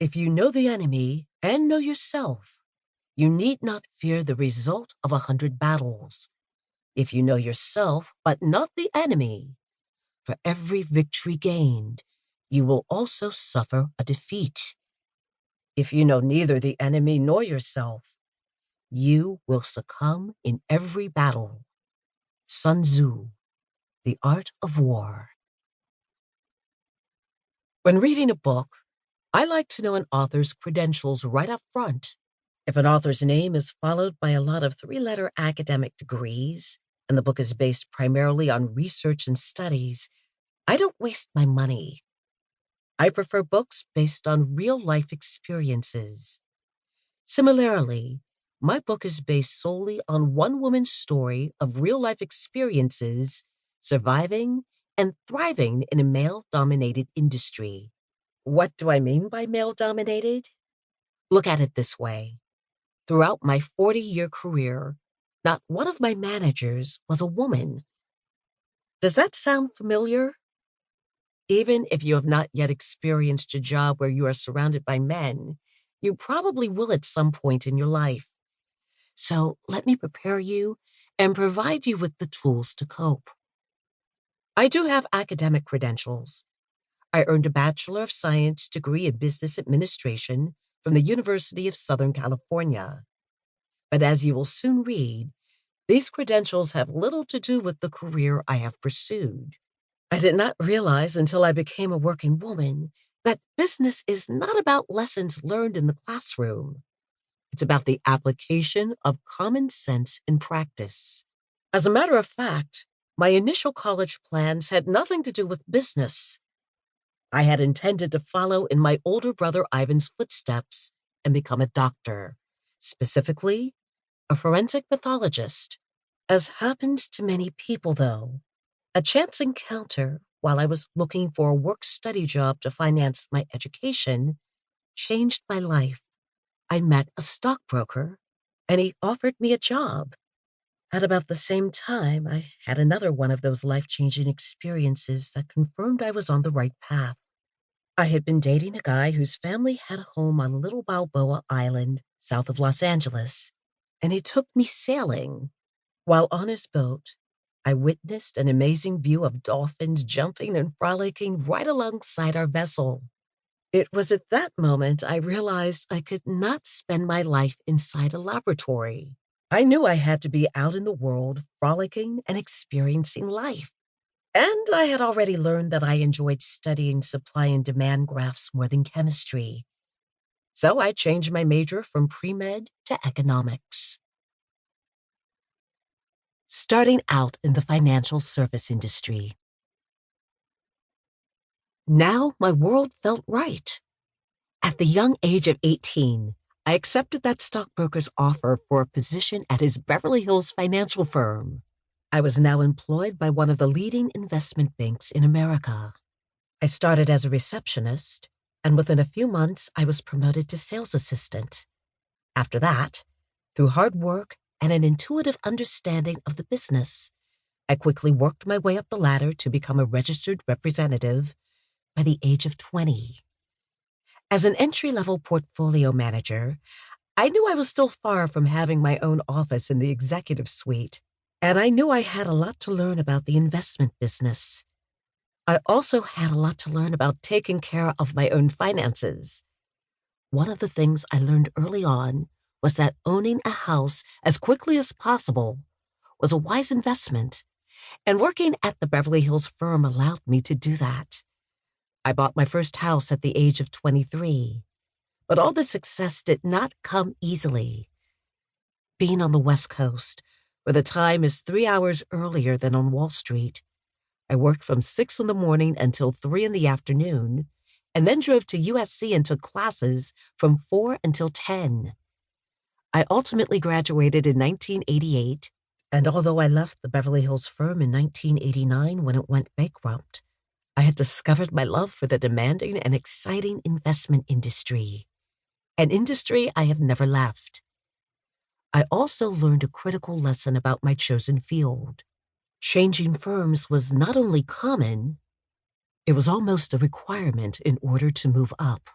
If you know the enemy and know yourself, you need not fear the result of 100 battles. If you know yourself, but not the enemy, for every victory gained, you will also suffer a defeat. If you know neither the enemy nor yourself, you will succumb in every battle. Sun Tzu, The Art of War. When reading a book, I like to know an author's credentials right up front. If an author's name is followed by a lot of three-letter academic degrees, and the book is based primarily on research and studies, I don't waste my money. I prefer books based on real-life experiences. Similarly, my book is based solely on one woman's story of real-life experiences, surviving and thriving in a male-dominated industry. What do I mean by male-dominated? Look at it this way. Throughout my 40-year career, not one of my managers was a woman. Does that sound familiar? Even if you have not yet experienced a job where you are surrounded by men, you probably will at some point in your life. So let me prepare you and provide you with the tools to cope. I do have academic credentials. I earned a Bachelor of Science degree in Business Administration from the University of Southern California. But as you will soon read, these credentials have little to do with the career I have pursued. I did not realize until I became a working woman that business is not about lessons learned in the classroom. It's about the application of common sense in practice. As a matter of fact, my initial college plans had nothing to do with business. I had intended to follow in my older brother Ivan's footsteps and become a doctor, specifically a forensic pathologist. As happens to many people, though, a chance encounter while I was looking for a work-study job to finance my education changed my life. I met a stockbroker, and he offered me a job. At about the same time, I had another one of those life-changing experiences that confirmed I was on the right path. I had been dating a guy whose family had a home on Little Balboa Island, south of Los Angeles, and he took me sailing. While on his boat, I witnessed an amazing view of dolphins jumping and frolicking right alongside our vessel. It was at that moment I realized I could not spend my life inside a laboratory. I knew I had to be out in the world, frolicking and experiencing life. And I had already learned that I enjoyed studying supply and demand graphs more than chemistry. So I changed my major from pre-med to economics. Starting out in the financial service industry. Now my world felt right. At the young age of 18, I accepted that stockbroker's offer for a position at his Beverly Hills financial firm. I was now employed by one of the leading investment banks in America. I started as a receptionist, and within a few months, I was promoted to sales assistant. After that, through hard work and an intuitive understanding of the business, I quickly worked my way up the ladder to become a registered representative by the age of 20. As an entry-level portfolio manager, I knew I was still far from having my own office in the executive suite, and I knew I had a lot to learn about the investment business. I also had a lot to learn about taking care of my own finances. One of the things I learned early on was that owning a house as quickly as possible was a wise investment, and working at the Beverly Hills firm allowed me to do that. I bought my first house at the age of 23, but all the success did not come easily. Being on the West Coast, where the time is 3 hours earlier than on Wall Street, I worked from 6 in the morning until 3 in the afternoon, and then drove to USC and took classes from 4 until 10. I ultimately graduated in 1988, and although I left the Beverly Hills firm in 1989 when it went bankrupt, I had discovered my love for the demanding and exciting investment industry, an industry I have never left. I also learned a critical lesson about my chosen field. Changing firms was not only common, it was almost a requirement in order to move up.